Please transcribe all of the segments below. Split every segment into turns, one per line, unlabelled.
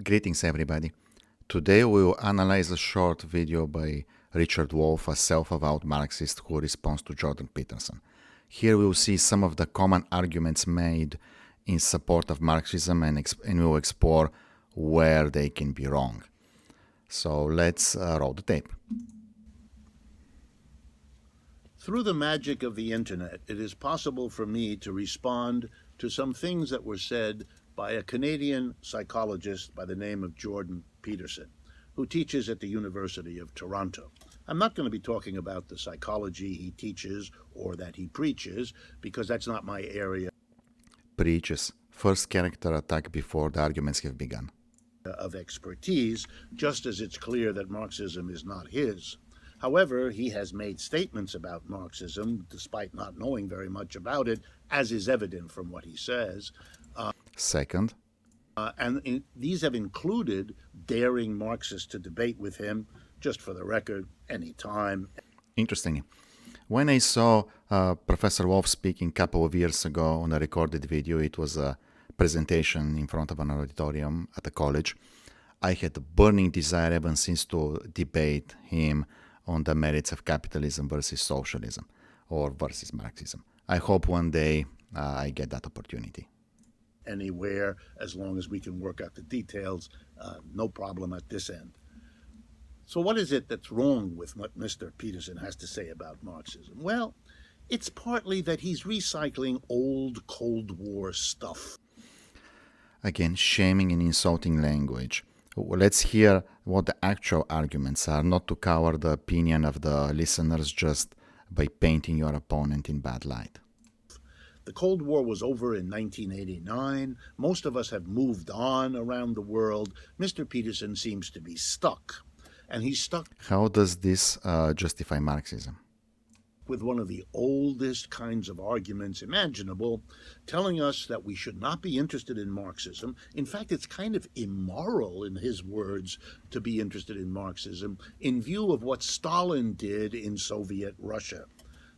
Greetings everybody. Today we will analyze a short video by Richard Wolff, a self-avowed Marxist who responds to Jordan Peterson. Here we will see some of the common arguments made in support of Marxism and we will explore where they can be wrong. So let's roll the tape.
Through the magic of the internet, it is possible for me to respond to some things that were said by a Canadian psychologist by the name of Jordan Peterson, who teaches at the University of Toronto. I'm not going to be talking about the psychology he teaches or that he preaches, because that's not my area.
Preaches. First character attack before the arguments have begun.
Of expertise, just as it's clear that Marxism is not his. However, he has made statements about Marxism, despite not knowing very much about it, as is evident from what he says.
Second,
these have included daring Marxists to debate with him, just for the record, any time.
Interesting. When I saw Professor Wolff speaking a couple of years ago on a recorded video, it was a presentation in front of an auditorium at a college, I had a burning desire ever since to debate him on the merits of capitalism versus socialism or versus Marxism. I hope one day I get that opportunity.
Anywhere, as long as we can work out the details, no problem at this end. So what is it that's wrong with what Mr. Peterson has to say about Marxism? Well, it's partly that he's recycling old Cold War stuff.
Again, shaming and insulting language. Let's hear what the actual arguments are, not to cover the opinion of the listeners just by painting your opponent in bad light.
The Cold War was over in 1989. Most of us have moved on around the world. Mr. Peterson seems to be stuck. And he's stuck.
How does this justify Marxism?
With one of the oldest kinds of arguments imaginable, telling us that we should not be interested in Marxism. In fact, it's kind of immoral, in his words, to be interested in Marxism in view of what Stalin did in Soviet Russia.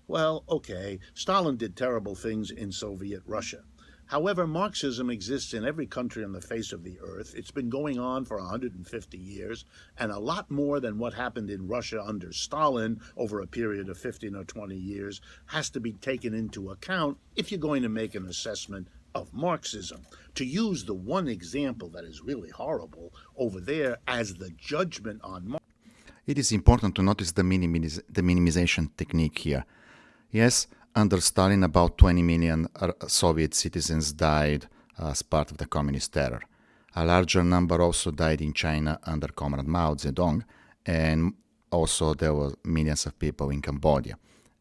Well, okay, Stalin did terrible things in Soviet Russia. However, Marxism exists in every country on the face of the earth. It's been going on for 150 years, and a lot more than what happened in Russia under Stalin over a period of 15 or 20 years has to be taken into account if you're going to make an assessment of Marxism. To use the one example that is really horrible over there as the judgment on Marxism.
It is important to notice the minimization technique here. Yes, under Stalin, about 20 million Soviet citizens died as part of the communist terror. A larger number also died in China under Comrade Mao Zedong, and also there were millions of people in Cambodia.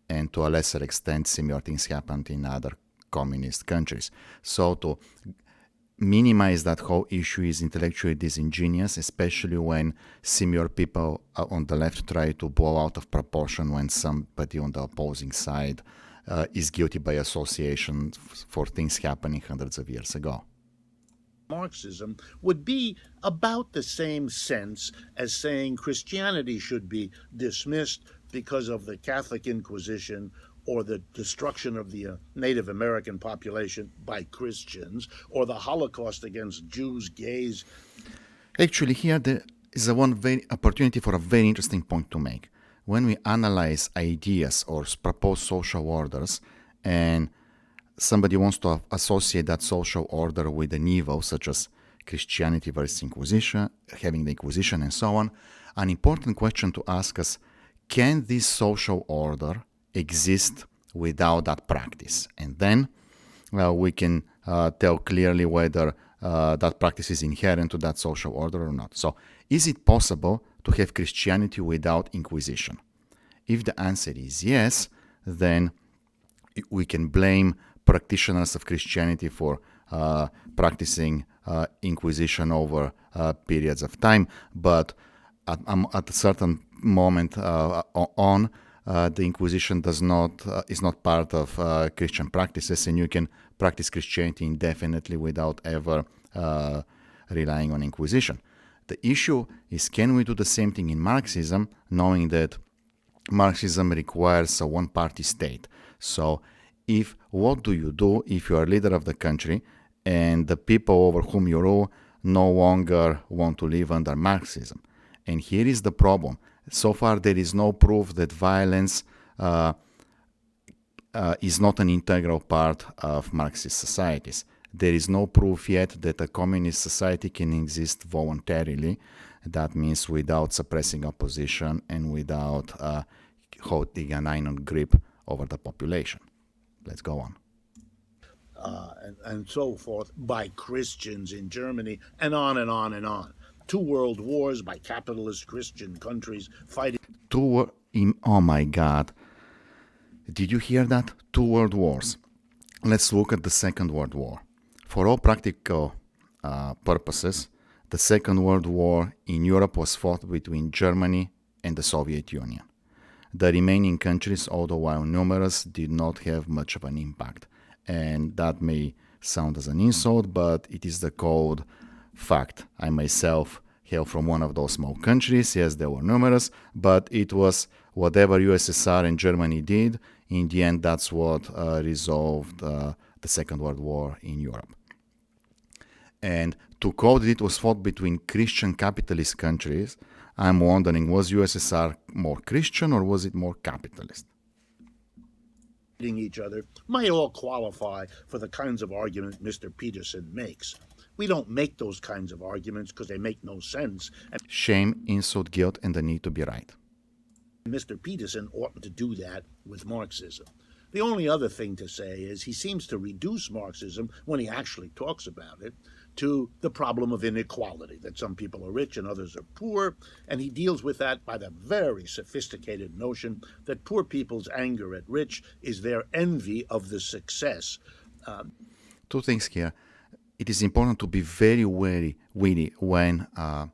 And to a lesser extent, similar things happened in other communist countries. So to minimize that whole issue is intellectually disingenuous, especially when similar people on the left try to blow out of proportion when somebody on the opposing side is guilty by association for things happening hundreds of years ago.
Marxism would be about the same sense as saying Christianity should be dismissed because of the Catholic Inquisition or the destruction of the Native American population by Christians, or the Holocaust against Jews, gays.
Actually, here there is one opportunity for a very interesting point to make. When we analyze ideas or propose social orders, and somebody wants to associate that social order with an evil, such as Christianity versus Inquisition, having the Inquisition and so on, an important question to ask us, can this social order exist without that practice? And then we can tell clearly whether that practice is inherent to that social order or not. So is it possible to have Christianity without Inquisition? If the answer is yes, then we can blame practitioners of Christianity for practicing Inquisition over periods of time, but at a certain moment the Inquisition is not part of Christian practices, and you can practice Christianity indefinitely without ever relying on Inquisition. The issue is, can we do the same thing in Marxism, knowing that Marxism requires a one-party state? So what do you do if you are leader of the country and the people over whom you rule no longer want to live under Marxism. And here is the problem. So far, there is no proof that violence is not an integral part of Marxist societies. There is no proof yet that a communist society can exist voluntarily. That means without suppressing opposition and without holding an iron grip over the population. Let's go on.
And so forth by Christians in Germany, and on and on and on. 2 world wars by capitalist Christian countries fighting.
Oh my God. Did you hear that? 2 world wars. Let's look at the Second World War. For all practical purposes, the Second World War in Europe was fought between Germany and the Soviet Union. The remaining countries, although while numerous, did not have much of an impact. And that may sound as an insult, but it is the cold fact. I myself hail from one of those small countries. Yes, they were numerous, but it was whatever USSR and Germany did. In the end, that's what resolved the Second World War in Europe. And to quote, it was fought between Christian capitalist countries. I'm wondering, was USSR more Christian or was it more capitalist?
Each other might all qualify for the kinds of argument Mr. Peterson makes. We don't make those kinds of arguments because they make no sense. And
shame, insult, guilt, and the need to be right.
Mr. Peterson oughtn't to do that with Marxism. The only other thing to say is he seems to reduce Marxism, when he actually talks about it, to the problem of inequality, that some people are rich and others are poor, and he deals with that by the very sophisticated notion that poor people's anger at rich is their envy of the success.
2 things here. It is important to be very wary when a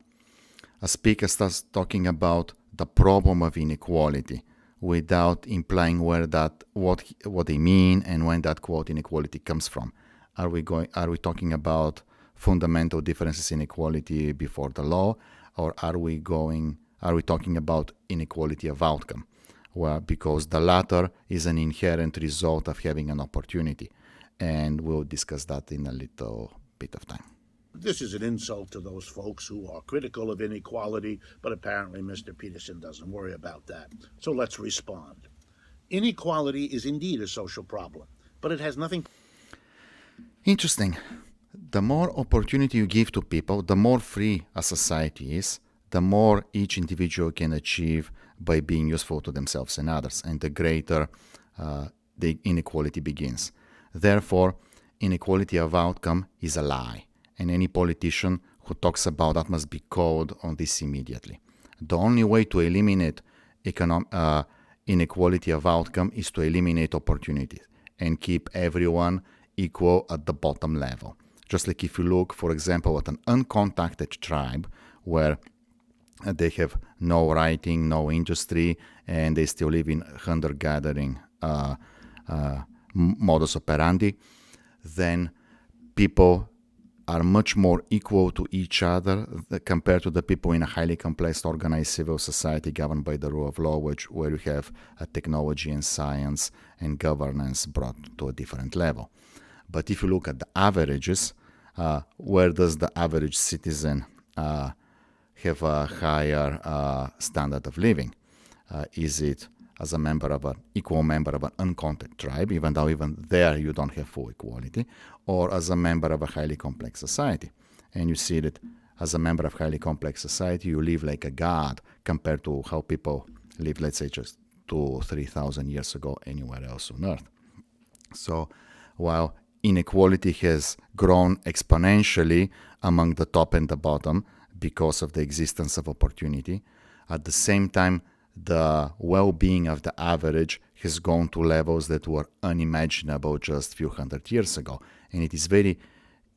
speaker starts talking about the problem of inequality without implying what they mean and when that quote inequality comes from. Are we talking about fundamental differences in equality before the law, or are we talking about inequality of outcome? Well, because the latter is an inherent result of having an opportunity, and we'll discuss that in a little bit of time.
This is an insult to those folks who are critical of inequality, but apparently Mr. Peterson doesn't worry about that. So let's respond. Inequality is indeed a social problem, but it has nothing.
Interesting. The more opportunity you give to people, the more free a society is, the more each individual can achieve by being useful to themselves and others, and the greater the inequality begins. Therefore, inequality of outcome is a lie, and any politician who talks about that must be called on this immediately. The only way to eliminate inequality of outcome is to eliminate opportunities and keep everyone equal at the bottom level. Just like if you look, for example, at an uncontacted tribe where they have no writing, no industry, and they still live in hunter-gathering modus operandi, then people are much more equal to each other compared to the people in a highly complex organized civil society governed by the rule of law, where you have technology and science and governance brought to a different level. But if you look at the averages, where does the average citizen have a higher standard of living? Is it as a member of an equal member of an uncontacted tribe, even though even there you don't have full equality, or as a member of a highly complex society? And you see that as a member of highly complex society, you live like a god compared to how people live, let's say, just 2,000 or 3,000 years ago anywhere else on Earth. So while inequality has grown exponentially among the top and the bottom because of the existence of opportunity, at the same time, the well-being of the average has gone to levels that were unimaginable just a few hundred years ago. And it is very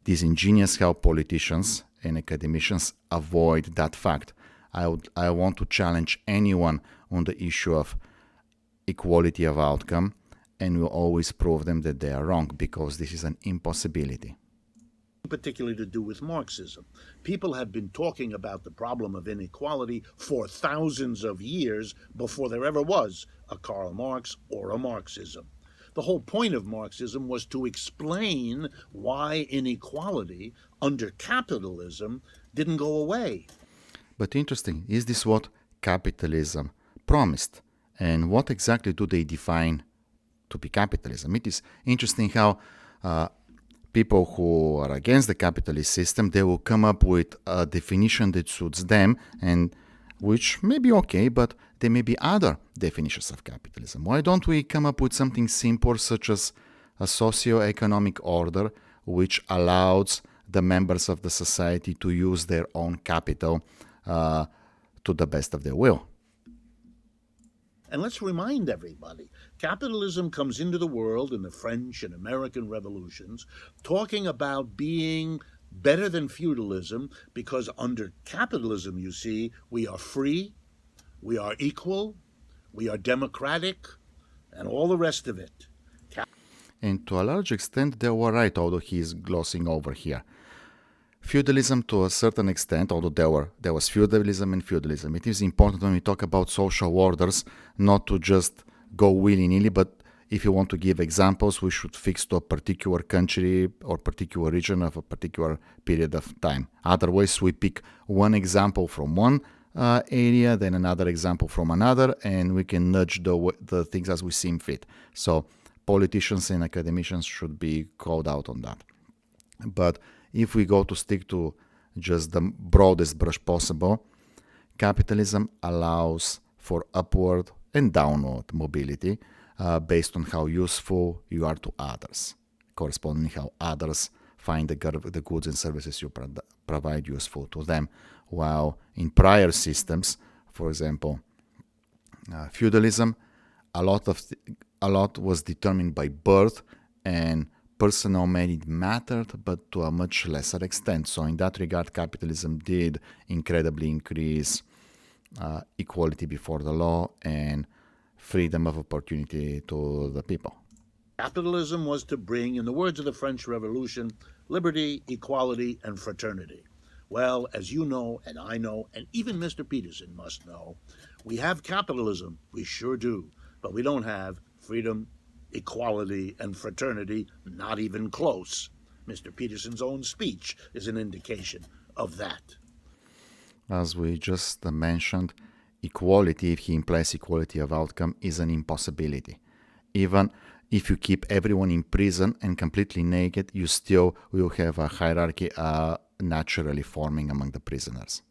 disingenuous how politicians and academicians avoid that fact. I want to challenge anyone on the issue of equality of outcome, and will always prove them that they are wrong, because this is an impossibility.
Particularly to do with Marxism. People have been talking about the problem of inequality for thousands of years before there ever was a Karl Marx or a Marxism. The whole point of Marxism was to explain why inequality under capitalism didn't go away.
But interesting, is this what capitalism promised? And what exactly do they define to be capitalism? It is interesting how people who are against the capitalist system, they will come up with a definition that suits them, and which may be okay, but there may be other definitions of capitalism. Why don't we come up with something simple, such as a socio-economic order which allows the members of the society to use their own capital to the best of their will?
And let's remind everybody, capitalism comes into the world in the French and American revolutions, talking about being better than feudalism, because under capitalism, you see, we are free, we are equal, we are democratic, and all the rest of it.
And to a large extent, they were right, although he is glossing over here. Feudalism, to a certain extent, although there was feudalism and feudalism, it is important when we talk about social orders not to just go willy-nilly, but if you want to give examples, we should fix to a particular country or particular region of a particular period of time. Otherwise, we pick one example from one area, then another example from another, and we can nudge the things as we seem fit. So politicians and academicians should be called out on that. But if we go to stick to just the broadest brush possible, capitalism allows for upward and downward mobility based on how useful you are to others, corresponding how others find the goods and services you provide useful to them. While in prior systems, for example, feudalism, a lot was determined by birth, and personal merit mattered, but to a much lesser extent. So in that regard, capitalism did incredibly increase equality before the law and freedom of opportunity to the people.
Capitalism was to bring, in the words of the French Revolution, liberty, equality, and fraternity. Well, as you know, and I know, and even Mr. Peterson must know, we have capitalism, we sure do, but we don't have freedom, equality, and fraternity, not even close. Mr. Peterson's own speech is an indication of that.
As we just mentioned, equality, if he implies equality of outcome, is an impossibility. Even if you keep everyone in prison and completely naked, you still will have a hierarchy naturally forming among the prisoners.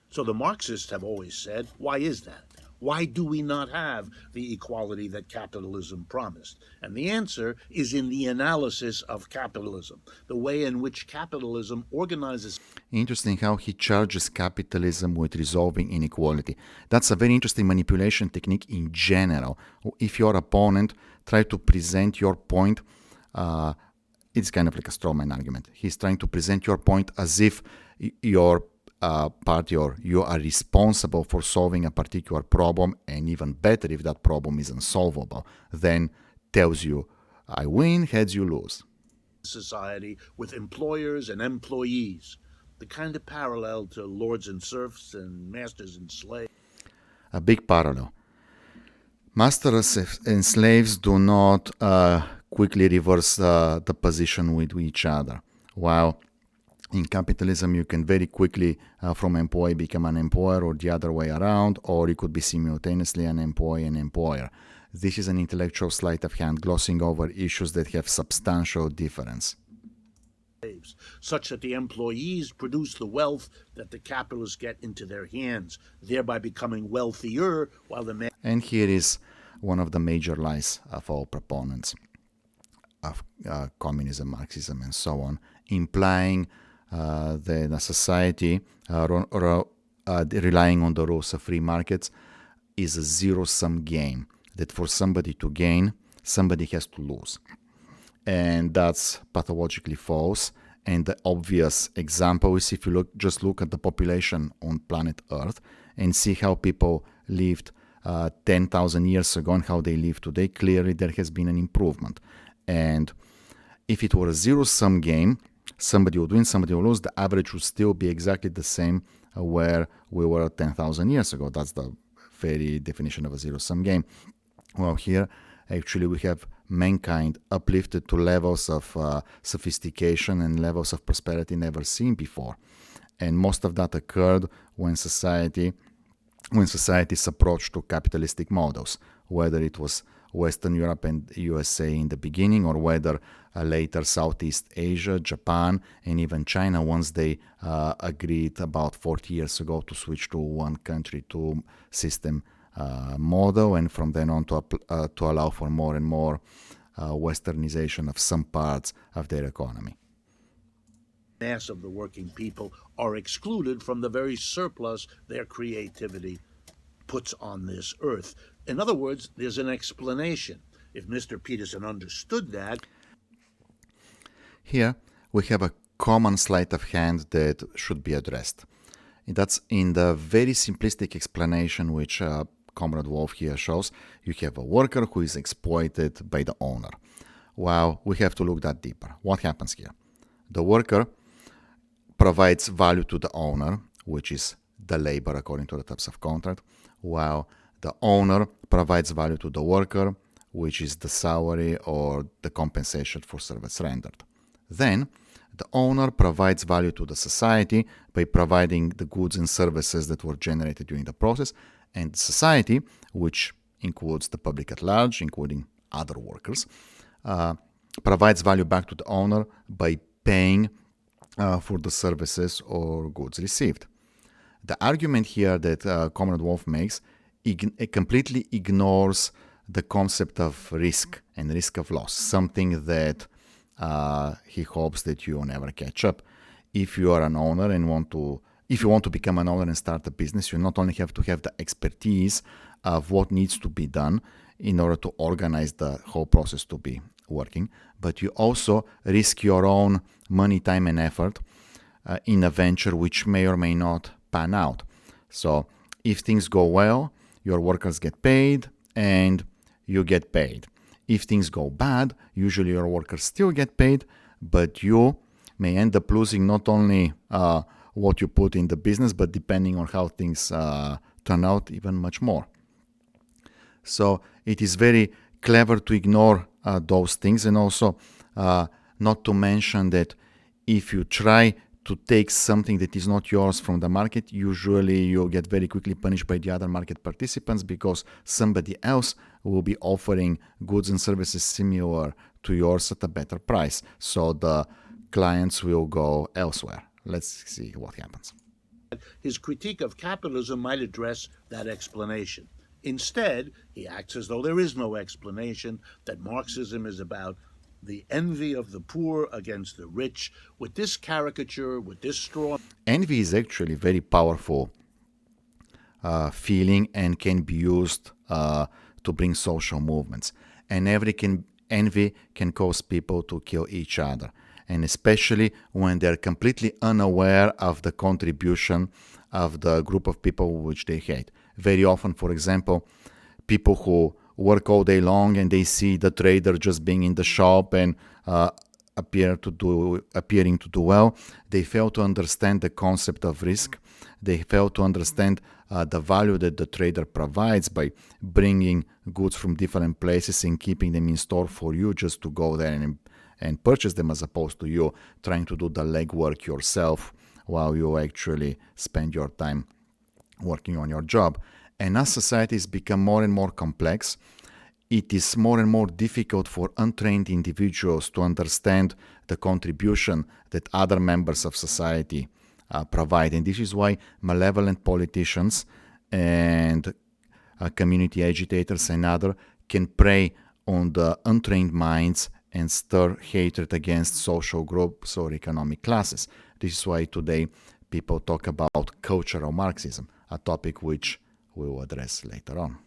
So the Marxists have always said, why is that? Why do we not have the equality that capitalism promised? And the answer is in the analysis of capitalism, the way in which capitalism organizes.
Interesting how he charges capitalism with resolving inequality. That's a very interesting manipulation technique in general. If your opponent tries to present your point, it's kind of like a straw man argument. He's trying to present your point as if your party or you are responsible for solving a particular problem, and even better if that problem is unsolvable, then tells you, I win, heads you lose.
Society with employers and employees, the kind of parallel to lords and serfs and masters and slaves.
A big parallel. Masters and slaves do not quickly reverse the position with each other, while in capitalism, you can very quickly, from employee, become an employer, or the other way around, or you could be simultaneously an employee and employer. This is an intellectual sleight of hand, glossing over issues that have substantial difference.
Such that the employees produce the wealth that the capitalists get into their hands, thereby becoming wealthier, while the man.
And here is one of the major lies of all proponents of communism, Marxism, and so on, implying that a society relying on the rules of free markets is a zero-sum game, that for somebody to gain, somebody has to lose. And that's pathologically false. And the obvious example is if you just look at the population on planet Earth and see how people lived 10,000 years ago and how they live today, clearly there has been an improvement. And if it were a zero-sum game, somebody would win, somebody would lose, the average would still be exactly the same where we were 10,000 years ago. That's the very definition of a zero-sum game. Well, here, actually, we have mankind uplifted to levels of sophistication and levels of prosperity never seen before. And most of that occurred when societies approached to capitalistic models, whether it was Western Europe and USA in the beginning, or whether later Southeast Asia, Japan, and even China, once they agreed about 40 years ago to switch to one country, two system model, and from then on to allow for more and more westernization of some parts of their economy.
Mass of the working people are excluded from the very surplus their creativity puts on this earth. In other words, there's an explanation. If Mr. Peterson understood that.
Here we have a common sleight of hand that should be addressed. And that's in the very simplistic explanation which Comrade Wolf here shows. You have a worker who is exploited by the owner. Well, we have to look that deeper. What happens here? The worker provides value to the owner, which is the labor according to the terms of contract, while the owner provides value to the worker, which is the salary or the compensation for service rendered. Then, the owner provides value to the society by providing the goods and services that were generated during the process, and society, which includes the public at large, including other workers, provides value back to the owner by paying for the services or goods received. The argument here that Comrade Wolf makes completely ignores the concept of risk and risk of loss, something that he hopes that you never catch up. If you are an owner and if you want to become an owner and start a business, you not only have to have the expertise of what needs to be done in order to organize the whole process to be working, but you also risk your own money, time, and effort in a venture which may or may not pan out. So if things go well, your workers get paid and you get paid. If things go bad, usually your workers still get paid, but you may end up losing not only what you put in the business, but depending on how things turn out, even much more. So it is very clever to ignore those things, and also not to mention that if you try to take something that is not yours from the market, usually you'll get very quickly punished by the other market participants, because somebody else will be offering goods and services similar to yours at a better price. So the clients will go elsewhere. Let's see what happens.
His critique of capitalism might address that explanation. Instead, he acts as though there is no explanation, that Marxism is about the envy of the poor against the rich. With this caricature, with this straw...
Envy is actually a very powerful feeling and can be used to bring social movements. And envy can cause people to kill each other, and especially when they're completely unaware of the contribution of the group of people which they hate. Very often, for example, people who work all day long and they see the trader just being in the shop and appearing to do well, they fail to understand the concept of risk. They fail to understand the value that the trader provides by bringing goods from different places and keeping them in store for you just to go there and purchase them, as opposed to you trying to do the legwork yourself while you actually spend your time working on your job. And as societies become more and more complex, it is more and more difficult for untrained individuals to understand the contribution that other members of society provide. And this is why malevolent politicians and community agitators and others can prey on the untrained minds and stir hatred against social groups or economic classes. This is why today people talk about cultural Marxism, a topic which we will address later on.